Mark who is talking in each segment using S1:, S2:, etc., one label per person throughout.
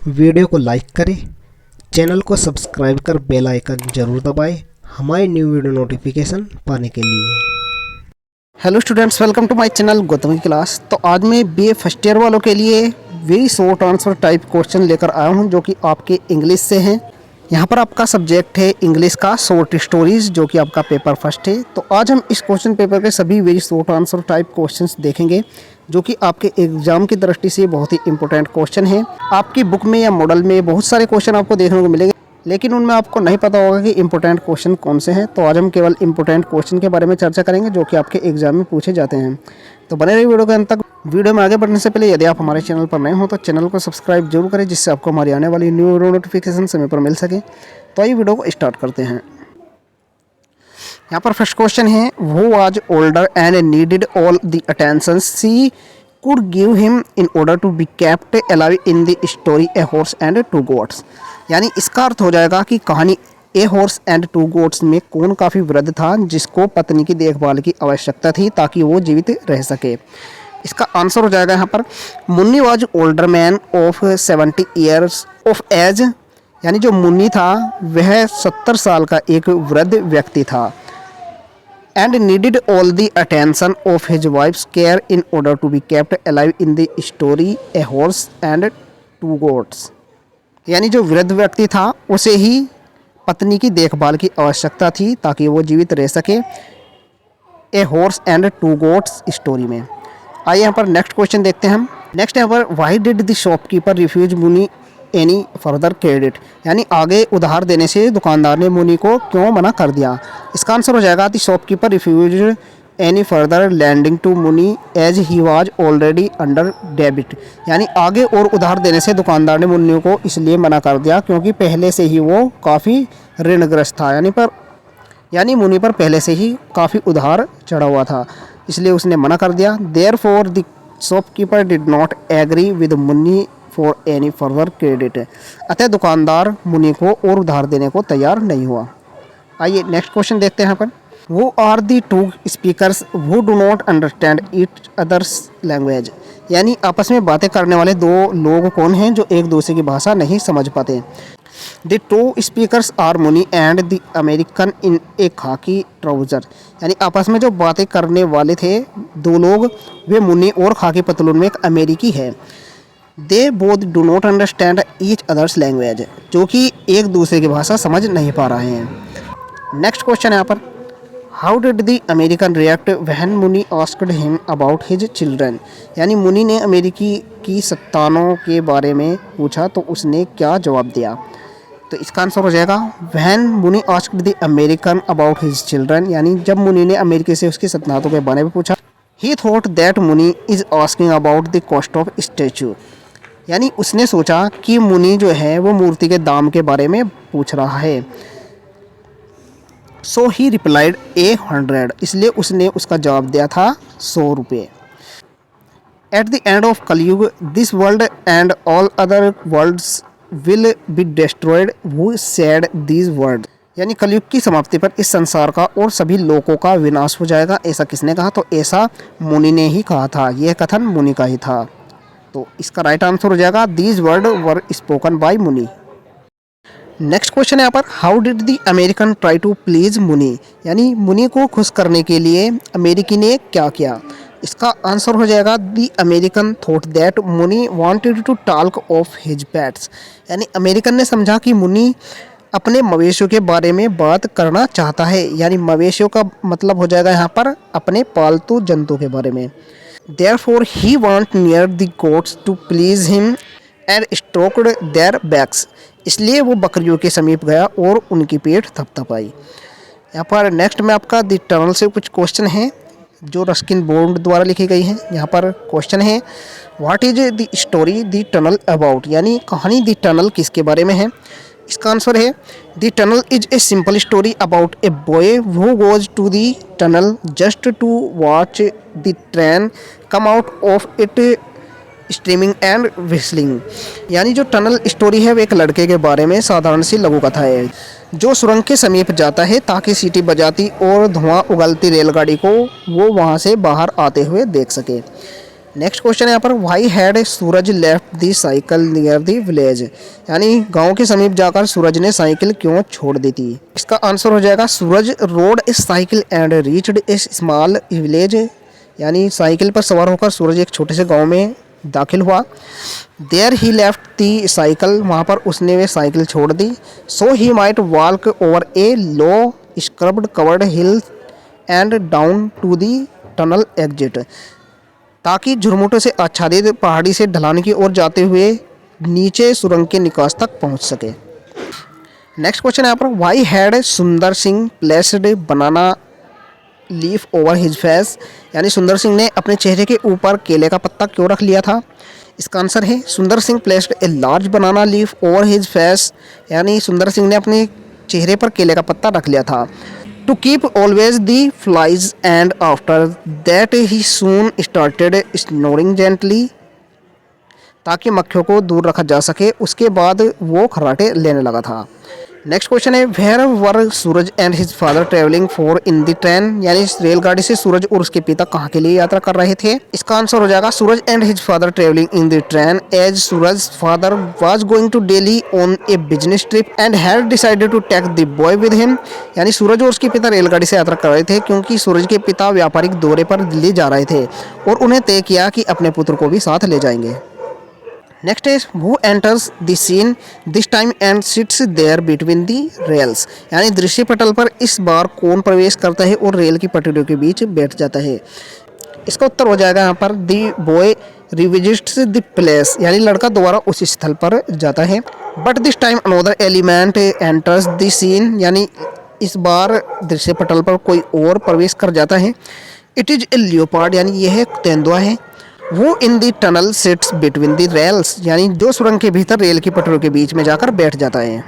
S1: Video को like करें, channel को सब्सक्राइब कर बेल आइकन जरूर दबाएं हमारी न्यू वीडियो नोटिफिकेशन पाने के लिए।
S2: Hello students, welcome to my channel Gautam की क्लास। तो आज मैं बीए फर्स्ट ईयर वालों के लिए very short answer type question लेकर आया हूं जो कि आपके इंग्लिश से हैं। यहां पर आपका सब्जेक्ट है इंग्लिश का शॉर्ट स्टोरीज, जो कि आपका पेपर फर्स्ट है। तो आज हम इस क्वेश्चन पेपर के सभी very short answer type questions देखेंगे जो कि आपके एग्जाम की दृष्टि से बहुत ही इंपॉर्टेंट क्वेश्चन है। आपकी बुक में या मॉडल में बहुत सारे क्वेश्चन आपको देखने को मिलेंगे, लेकिन उनमें आपको नहीं पता होगा कि इंपॉर्टेंट क्वेश्चन कौन से हैं। तो आज हम केवल इंपॉर्टेंट क्वेश्चन के बारे में चर्चा करेंगे जो कि आपके एग्जाम में पूछे जाते हैं। तो बने रहिए वीडियो के अंत तक। वीडियो में आगे बढ़ने से पहले यदि आप हमारे चैनल पर नए हो तो चैनल को सब्सक्राइब जरूर करें, जिससे आपको हमारी आने वाली न्यू वीडियो नोटिफिकेशन समय पर मिल सके। तो आइए वीडियो को स्टार्ट करते हैं। यहाँ पर फर्स्ट क्वेश्चन है, वो was older and needed all the attention she could give him in order to be kept alive in the story A Horse and Two Goats। यानी इसका अर्थ हो जाएगा कि कहानी ए हॉर्स एंड टू गोट्स में कौन काफ़ी वृद्ध था जिसको पत्नी की देखभाल की आवश्यकता थी ताकि वो जीवित रह सके। इसका आंसर हो जाएगा यहाँ पर, Munni was older man of 70 years of age. यानी जो मुन्नी था वह 70 साल का एक वृद्ध व्यक्ति था। and needed all the attention of his wife's care in order to be kept alive in the story A Horse and Two Goats। यानी जो वृद्ध व्यक्ति था उसे ही पत्नी की देखभाल की आवश्यकता थी ताकि वो जीवित रह सके a horse and two goats story में। आइए यहाँ पर नेक्स्ट क्वेश्चन देखते हैं हम। नेक्स्ट यहाँ पर, why did the shopkeeper refuse Muni any further credit. यानी आगे उधार देने से दुकानदार ने मुनी को क्यों मना कर दिया। इसका आंसर हो जाएगा, the shopkeeper refuse any further lending to Muni as he was already under debit. यानी आगे और उधार देने से दुकानदार ने मुन्नी को इसलिए मना कर दिया क्योंकि पहले से ही वो काफ़ी ऋणग्रस्त था। यानी मुनी पर पहले से ही काफ़ी उधार चढ़ा हुआ था, इसलिए उसने मना कर दिया। Therefore the shopkeeper did not agree with Munni for any further credit. अतः दुकानदार मुनि को और उधार देने को तैयार नहीं हुआ। आइए नेक्स्ट क्वेश्चन देखते हैं यहाँ पर, who are the two speakers who do not understand each others language. यानी आपस में बातें करने वाले दो लोग कौन हैं जो एक दूसरे की भाषा नहीं समझ पाते। The two speakers are Muni and the American in a khaki trouser. यानी आपस में जो बातें करने वाले थे दो लोग, वे मुनी और खाकी पतलून में एक अमेरिकी है। They both do not understand each others language, जो कि एक दूसरे की भाषा समझ नहीं पा रहे हैं। नेक्स्ट क्वेश्चन यहाँ पर, how did the American react when Muni asked him about his children. यानी मुनी ने अमेरिकी की संतानों के बारे में पूछा तो उसने क्या जवाब दिया। तो इसका आंसर हो जाएगा, when Muni asked the American about his children. यानी जब मुनी ने अमेरिकी से उसकी संतानों के बारे में पूछा, ही thought that Muni is asking about the cost of statute. यानी उसने सोचा कि मुनि जो है वो मूर्ति के दाम के बारे में पूछ रहा है। सो ही रिप्लाइड 100। इसलिए उसने उसका जवाब दिया था 100 रुपये। एट द एंड ऑफ कलयुग this world and all other world's will be destroyed who said these word. यानी कलयुग की समाप्ति पर इस संसार का और सभी लोगों का विनाश हो जाएगा। ऐसा किसने कहा? तो ऐसा मुनि ने ही कहा था। यह कथन मुनि का ही था। तो इसका राइट आंसर हो जाएगा, these word were spoken by Muni. Next question है यहाँ पर, how did the American try to please Muni. यानी मुनि को खुश करने के लिए अमेरिकी ने क्या किया। इसका आंसर हो जाएगा, the American thought that Muni wanted to talk of his pets. यानी अमेरिकन ने समझा कि मुनि अपने मवेशियों के बारे में बात करना चाहता है। यानी मवेशियों का मतलब हो जाएगा यहाँ पर अपने पालतू जंतु के बारे में। Therefore he went near the goats to please him and stroked their backs। इसलिए वो बकरियों के समीप गया और उनकी पीठ थपथपाई। यहाँ पर नेक्स्ट में आपका द टनल से कुछ क्वेश्चन हैं जो रस्किन बॉन्ड द्वारा लिखी गई हैं। यहाँ पर क्वेश्चन है, what is the story the tunnel about. यानी कहानी द टनल किसके बारे में है। इसका आंसर है, the tunnel is a simple story about a boy who goes to the tunnel just to watch the train come out of it streaming and whistling. यानी जो टनल स्टोरी है वो एक लड़के के बारे में साधारण सी लघु कथा है जो सुरंग के समीप जाता है ताकि सीटी बजाती और धुआं उगलती रेलगाड़ी को वो वहाँ से बाहर आते हुए देख सके। नेक्स्ट क्वेश्चन है यहाँ पर, why had Suraj left the cycle near the village, यानी गांव के समीप जाकर सूरज ने साइकिल क्यों छोड़ दी थी। इसका आंसर हो जाएगा, Suraj rode a cycle and reached a small village, यानी साइकिल पर सवार होकर सूरज एक छोटे से गांव में दाखिल हुआ। There he left the cycle, वहाँ पर उसने वे साइकिल छोड़ दी। So he might walk over a low scrubbed covered hill and down to the tunnel exit, ताकि झुरमुटों से आच्छादित पहाड़ी से ढलान की ओर जाते हुए नीचे सुरंग के निकास तक पहुंच सके। नेक्स्ट क्वेश्चन है यहाँ पर, वाई हैड सुंदर Singh placed banana leaf over his face, यानी सुंदर सिंह ने अपने चेहरे के ऊपर केले का पत्ता क्यों रख लिया था। इसका आंसर है, सुंदर Singh placed a large banana leaf over his face, यानी सुंदर सिंह ने अपने चेहरे पर केले का पत्ता रख लिया था। To keep always the flies and after that he soon started snoring gently, ताकि मक्खियों को दूर रखा जा सके, उसके बाद वो खर्राटे लेने लगा था। नेक्स्ट क्वेश्चन है, where were Suraj and his father travelling for in the train, यानी इस रेलगाड़ी से सूरज और उसके पिता कहाँ के लिए यात्रा कर रहे थे। इसका आंसर हो जाएगा, Suraj and his father travelling in the train as Suraj father was going to Delhi on a business trip and had decided to take the boy with him, यानी सूरज और उसके पिता रेलगाड़ी से यात्रा कर रहे थे क्योंकि सूरज के पिता व्यापारिक दौरे पर दिल्ली जा रहे थे और उन्हें तय किया कि अपने पुत्र को भी साथ ले जाएंगे। Next is, who enters the scene this time and sits there between the rails, यानी दृश्य पटल पर इस बार कौन प्रवेश करता है और रेल की पटरियों के बीच बैठ जाता है। इसका उत्तर हो जाएगा यहाँ पर, the boy revisits the place, यानी लड़का दोबारा उस स्थल पर जाता है। But this time another element enters the scene, यानी इस बार दृश्य पटल पर कोई और प्रवेश कर जाता है। इट इज ए लियोपार्ड, यानी यह एक तेंदुआ है। वो in the tunnel sits between the rails, यानी जो सुरंग के भीतर रेल की पटरियों के बीच में जाकर बैठ जाता है।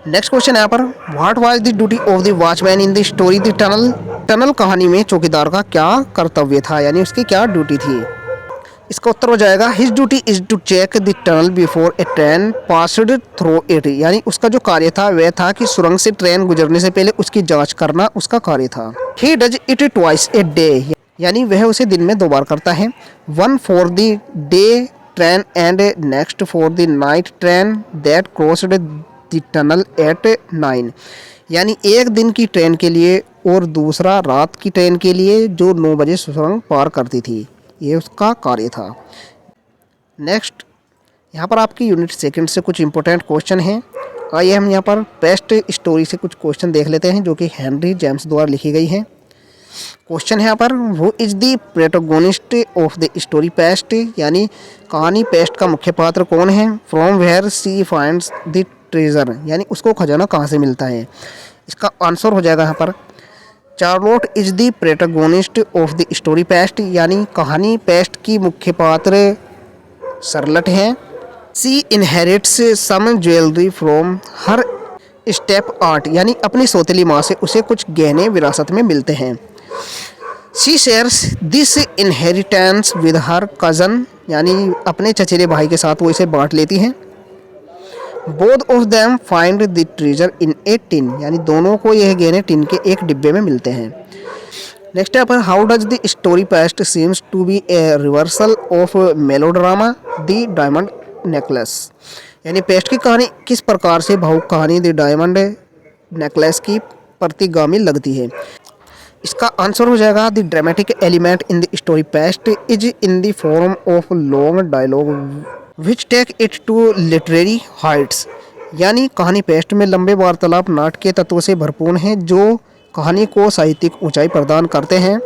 S2: नेक्स्ट क्वेश्चन यहाँ पर, what was the duty of the watchman in the story the tunnel, tunnel कहानी में चौकीदार का क्या कर्तव्य था, यानी उसकी क्या ड्यूटी थी। इसका उत्तर हो जाएगा, his duty is to check the tunnel before a train passed through it, यानी उसका जो कार्य था वह था कि सुरंग से ट्रेन गुजरने से पहले उसकी जांच करना उसका कार्य था। He does it twice a day, यानी वह उसे दिन में 2 बार करता है। 1 for the day train and next for the night train that crossed the tunnel eight 9, यानी एक दिन की ट्रेन के लिए और दूसरा रात की ट्रेन के लिए जो 9 बजे सुरंग पार करती थी, ये उसका कार्य था। नेक्स्ट यहाँ पर आपकी यूनिट सेकंड से कुछ इंपॉर्टेंट क्वेश्चन हैं। आइए हम यहाँ पर पेस्ट स्टोरी से कुछ क्वेश्चन देख लेते हैं जो कि हेनरी जेम्स द्वारा लिखी गई हैं। क्वेश्चन है यहाँ पर, who is the protagonist of the story paste, यानी कहानी पेस्ट का मुख्य पात्र कौन है। From where she finds the treasure, यानी उसको खजाना कहाँ से मिलता है। इसका आंसर हो जाएगा यहाँ पर, Charlotte is the protagonist of the story paste, यानी कहानी पेस्ट की मुख्य पात्र सरलट है। She inherits some jewellery from her step aunt, यानी अपनी सौतेली माँ से उसे कुछ गहने विरासत में मिलते हैं। She shares this inheritance with her cousin, यानी अपने चचेरे भाई के साथ वो इसे बांट लेती हैं। Both of them find the treasure in A tin, यानी दोनों को यह गहने टिन के एक डिब्बे में मिलते हैं। नेक्स्ट यहाँ पर, how does the story paste seems to be a reversal of melodrama the diamond necklace, यानी पेस्ट की कहानी किस प्रकार से भावुक कहानी द डायमंड नेकलेस की प्रतिगामी लगती है। इसका आंसर हो जाएगा, the dramatic element in the story paste is in the form of long dialogue which take it to literary heights, यानी कहानी पेस्ट में लंबे वार्तालाप नाटकीय तत्वों से भरपूर हैं जो कहानी को साहित्यिक ऊंचाई प्रदान करते हैं।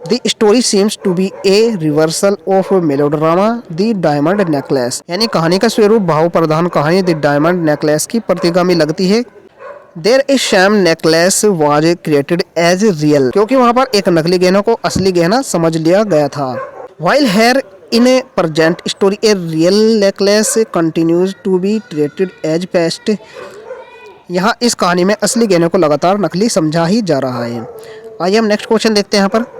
S2: The story seems to be a reversal of melodrama the diamond necklace, यानी कहानी का स्वरूप भाव प्रधान कहानी द डायमंड नेकलेस की प्रतिगामी लगती है। There a sham necklace was created as real, क्योंकि वहाँ पर एक नकली गहना को असली गहना समझ लिया गया था। While here in a present story a real necklace continues to be treated as paste, यहाँ इस कहानी में असली गहने को लगातार नकली समझा ही जा रहा है। आइए हम नेक्स्ट क्वेश्चन देखते हैं यहाँ पर,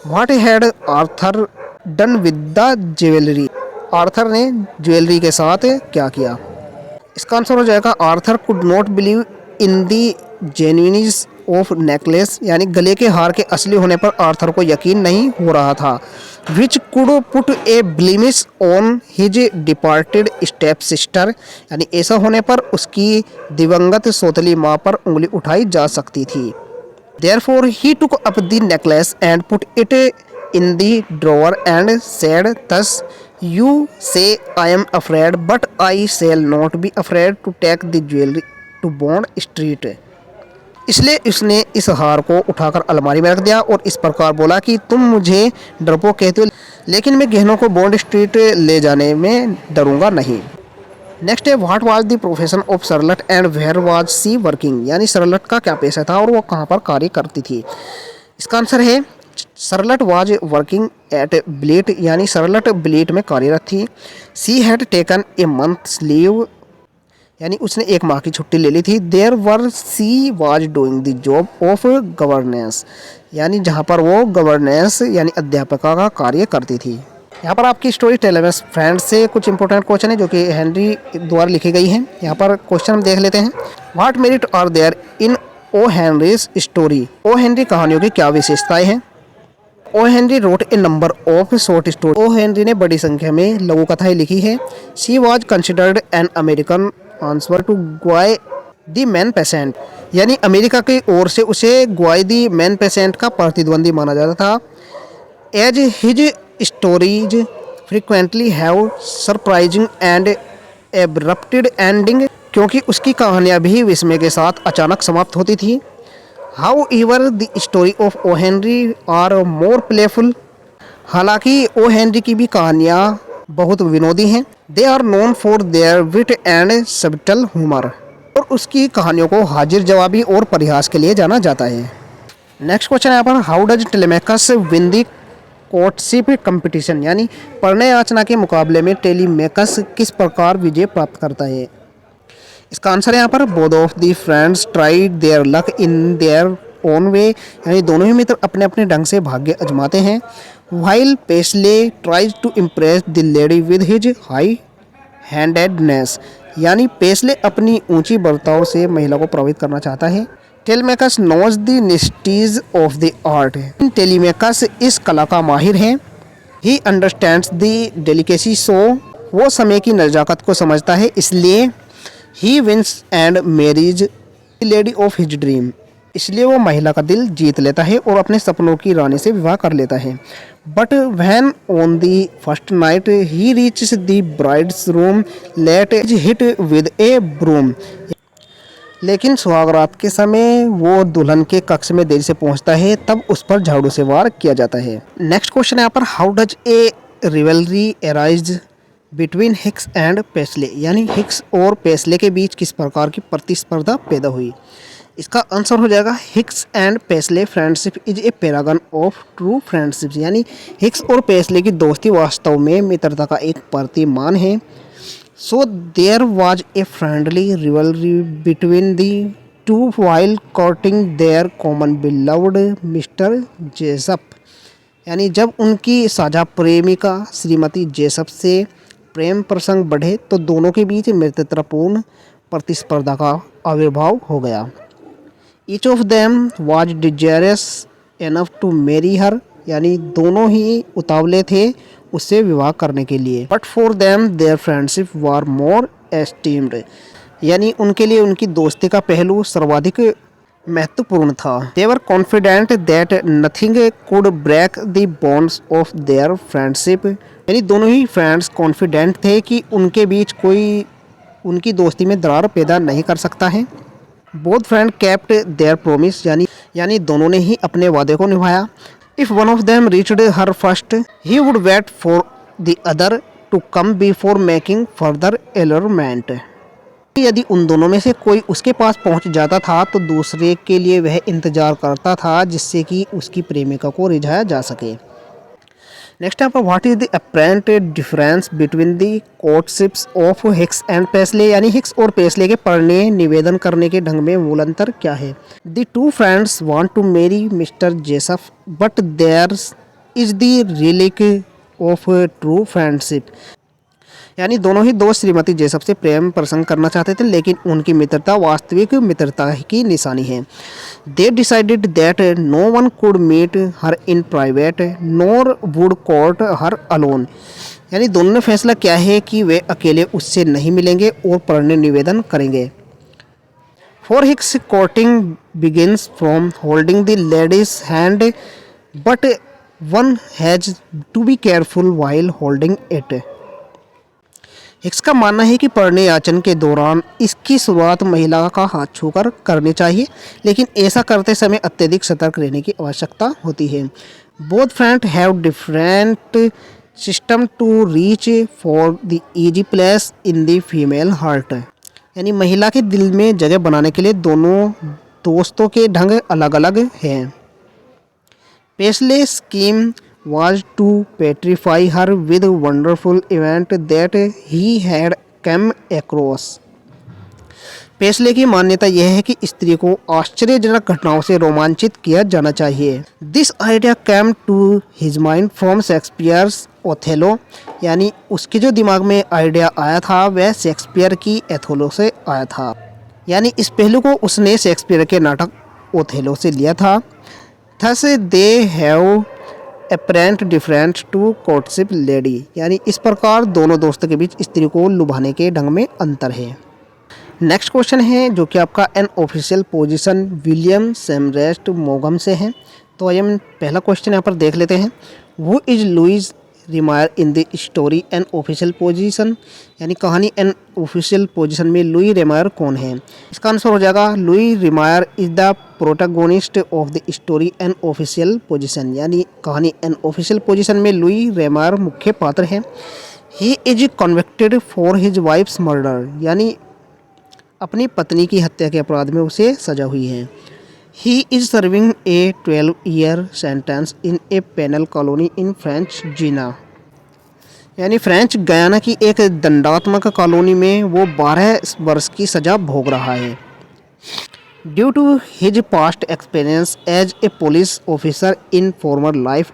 S2: what had Arthur done with the jewellery, Arthur ने ज्वेलरी के साथ क्या किया। इसका आंसर हो जाएगा, Arthur could not believe in the genuinity of necklace यानी गले के हार के असली होने पर आर्थर को यकीन नहीं हो रहा था, which could put A blemish on his departed step sister, यानी ऐसा होने पर उसकी दिवंगत सौतेली माँ पर उंगली उठाई जा सकती थी। Therefore he took up the necklace and put it in the drawer and said, "Thus you say I am afraid, but I shall not be afraid to take the jewelry to Bond Street." इसलिए उसने इस हार को उठाकर अलमारी में रख दिया और इस प्रकार बोला कि तुम मुझे डरपोक कहते हो, लेकिन मैं गहनों को बॉन्ड स्ट्रीट ले जाने में डरूंगा नहीं। नेक्स्ट है, what was the profession of Charlotte and where was she working, यानी सरलट का क्या पेशा था और वो कहाँ पर कार्य करती थी। इसका आंसर है Charlotte was working at Bleet, यानी सरलट ब्लीट में कार्यरत थी। She had taken a month leave, यानी उसने एक माह की छुट्टी ले ली थी। There were she was doing the job of governance, यानी जहाँ पर वो गवर्नेंस यानी अध्यापिका का कार्य करती थी। यहाँ पर आपकी स्टोरी टेलर्स फ्रेंड से कुछ इंपॉर्टेंट क्वेश्चन है जो कि हेनरी द्वारा लिखी गई हैं। यहाँ पर क्वेश्चन हम देख लेते हैं। What merit are there in O Henry's story, O Henry कहानियों की क्या विशेषताएं हैं। O Henry wrote a number of short story, O Henry ने बड़ी संख्या में लघु कथाएं लिखी है। She was considered an American answer to Guy de Maupassant, यानी अमेरिका की ओर से उसे ग्वाय द मैन पेशेंट का प्रतिद्वंदी माना जाता था। As his stories frequently have surprising and abrupted ending, क्योंकि उसकी कहानियाँ भी विस्मय के साथ अचानक समाप्त होती थी। However the story of O Henry are more playful, हालांकि ओ हेनरी की भी कहानियाँ बहुत विनोदी हैं। They are known for their wit and subtle humour, और उसकी कहानियों को हाजिर जवाबी और परिहास के लिए जाना जाता है। नेक्स्ट क्वेश्चन है यहाँ पर, how does Telemachus win the courtship competition, यानी प्रणय याचना के मुकाबले में टेलीमेकस किस प्रकार विजय प्राप्त करता है। इसका आंसर है यहाँ पर, both of the friends tried there luck in their own way, यानी दोनों ही मित्र अपने अपने ढंग से भाग्य आजमाते हैं। While Paisley tries to impress the lady with his high handedness, यानी पेस्ले अपनी ऊंची बर्ताव से महिला को प्रभावित करना चाहता है। Telemachus knows the niceties of the art, Telemachus इस कला का माहिर है। He understands the delicacy, so वो समय की नज़ाकत को समझता है, इसलिए he wins and marries the lady of his dream, इसलिए वो महिला का दिल जीत लेता है और अपने सपनों की रानी से विवाह कर लेता है। But when on the first night he reaches the bride's room late hit with a broom, लेकिन सुहागरात के समय वो दुल्हन के कक्ष में देरी से पहुंचता है, तब उस पर झाड़ू से वार किया जाता है। नेक्स्ट क्वेश्चन है यहाँ पर, how does a rivalry arise between Hicks and Paisley, यानी हिक्स और पेस्ले के बीच किस प्रकार की प्रतिस्पर्धा पैदा हुई। इसका आंसर हो जाएगा, Hicks and Paisley friendship is a paragon of true friendship, यानी हिक्स और पेस्ले की दोस्ती वास्तव में मित्रता का एक प्रतिमान है। So there was a friendly rivalry between the two while courting their common beloved Mr. Jessup, यानी जब उनकी साझा प्रेमिका श्रीमती जेसप से प्रेम प्रसंग बढ़े तो दोनों के बीच मित्रतापूर्ण प्रतिस्पर्धा का आविर्भाव हो गया। Each of them was desirous enough to marry her, यानी दोनों ही उतावले थे उससे विवाह करने के लिए। But for them their friendship war more esteemed, यानी उनके लिए उनकी दोस्ती का पहलू सर्वाधिक महत्वपूर्ण था। They were confident that nothing could break the bonds of their friendship, यानी दोनों ही फ्रेंड्स कॉन्फिडेंट थे कि उनके बीच कोई उनकी दोस्ती में दरार पैदा नहीं कर सकता है। Both friend kept their promise, यानी दोनों ने ही अपने वादे को निभाया। If one of them reached her first, he would wait for the other to come before making further allurement. यदि उन दोनों में से कोई उसके पास पहुंच जाता था तो दूसरे के लिए वह इंतजार करता था जिससे कि उसकी प्रेमिका को रिझाया जा सके। नेक्स्ट यहाँ पर, what is the apparent difference between the courtships of Hicks and Paisley, यानी हिक्स और पेस्ले के पढ़ने निवेदन करने के ढंग में मूल अंतर क्या है। The two friends want to marry mister Jessup but there is the relic of true friendship, यानी दोनों ही दोस्त श्रीमती जेसप से प्रेम प्रसंग करना चाहते थे, लेकिन उनकी मित्रता वास्तविक मित्रता की निशानी है। They decided that no one could meet her in private nor would court her alone. यानी दोनों ने फैसला किया है कि वे अकेले उससे नहीं मिलेंगे और प्रणय निवेदन करेंगे। For Hicks courting begins from holding the lady's hand but one has to be careful while holding it. Hicks का मानना है कि प्रणय याचन के दौरान इसकी शुरुआत महिला का हाथ छूकर करनी चाहिए, लेकिन ऐसा करते समय अत्यधिक सतर्क रहने की आवश्यकता होती है। Both friend have different system to reach for the easy place in the female heart. यानी महिला के दिल में जगह बनाने के लिए दोनों दोस्तों के ढंग अलग अलग हैं। पेस्ले scheme was to petrify her with wonderful event that he had come across। पेस्ले की मान्यता यह है कि स्त्री को आश्चर्यजनक घटनाओं से रोमांचित किया जाना चाहिए। This idea came to his mind from Shakespeare's Othello. यानी उसके जो दिमाग में आइडिया आया था वह शेक्सपियर की एथोलो से आया था। यानी इस पहलू को उसने शेक्सपियर के नाटक ओथेलो से लिया था। Thus they have apparent different to courtship lady. यानी इस प्रकार दोनों दोस्तों के बीच स्त्री को लुभाने के ढंग में अंतर है। नेक्स्ट क्वेश्चन है जो कि आपका एन ऑफिशियल पोजीशन विलियम सेमरेस्ट मोगम से है। तो आइए हम पहला क्वेश्चन यहाँ पर देख लेते हैं। Who is Louis Remire in the story an official position. यानी कहानी एन ऑफिशियल पोजीशन में लुई रिमायर कौन है। इसका आंसर हो जाएगा Louis Remire is the protagonist of the story an official position. यानी कहानी एन ऑफिशियल पोजीशन में लुई रिमायर मुख्य पात्र है। He is convicted for his wife's murder. यानी अपनी पत्नी की हत्या के अपराध में उसे सजा हुई है। He is serving a 12-year sentence in a penal colony in French Guiana. यानी फ्रेंच गयाना की एक दंडात्मक कॉलोनी में वो 12 वर्ष की सज़ा भोग रहा है। Due to his past experience as a police officer in former life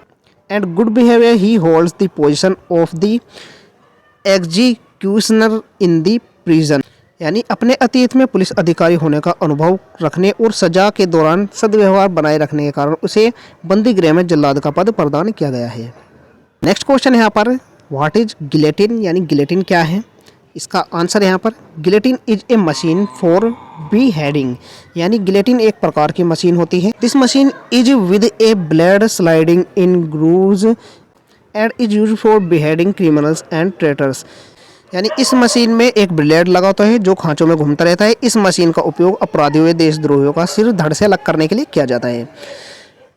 S2: and good behaviour he holds the position of the executioner in the prison. यानी अपने अतीत में पुलिस अधिकारी होने का अनुभव रखने और सजा के दौरान सद्व्यवहार बनाए रखने के कारण उसे बंदी गृह में जल्लाद का पद प्रदान किया गया है। नेक्स्ट क्वेश्चन है यहाँ पर व्हाट इज गिलेटिन। यानी गिलेटिन क्या है। इसका आंसर यहाँ पर guillotine is a machine for beheading. यानी गिलेटिन एक प्रकार की मशीन होती है। This machine is with a blade sliding in grooves and is used for beheading criminals and traitors. यानी इस मशीन में एक ब्लेड लगा होता है जो खांचों में घूमता रहता है। इस मशीन का उपयोग अपराधियों या देशद्रोहियों का सिर धड़ से अलग करने के लिए किया जाता है।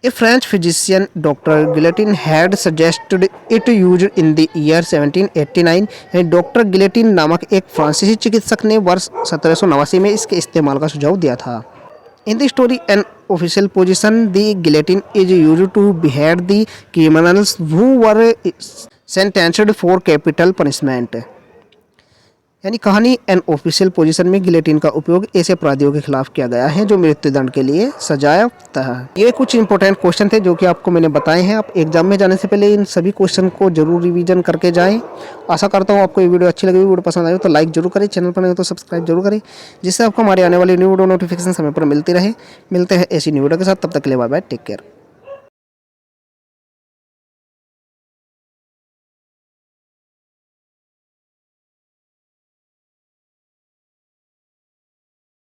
S2: A French physician doctor Guillotin had suggested it used in the year 1789। यानी डॉक्टर गिलेटिन नामक एक फ्रांसीसी चिकित्सक ने वर्ष 1789 में इसके इस्तेमाल का सुझाव दिया था। In the story an official position the guillotine is used to behead the criminals who were sentenced for capital punishment. यानी कहानी एन ऑफिशियल पोजीशन में गिलेटिन का उपयोग ऐसे अपराधियों के खिलाफ किया गया है जो मृत्युदंड के लिए सजाया था। ये कुछ इंपॉर्टेंट क्वेश्चन थे जो कि आपको मैंने बताए हैं। आप एग्जाम में जाने से पहले इन सभी क्वेश्चन को जरूर रिवीजन करके जाएं। आशा करता हूँ आपको ये वीडियो अच्छी लगी, वीडियो पसंद आई तो लाइक जरूर करें, चैनल पर नहीं तो सब्सक्राइब जरूर करें, जिससे आपको हमारी आने वाली न्यू वीडियो नोटिफिकेशन समय पर मिलती रहे। मिलते हैं ऐसी न्यू वीडियो के साथ, तब तक के लिए बाय बाय, टेक केयर।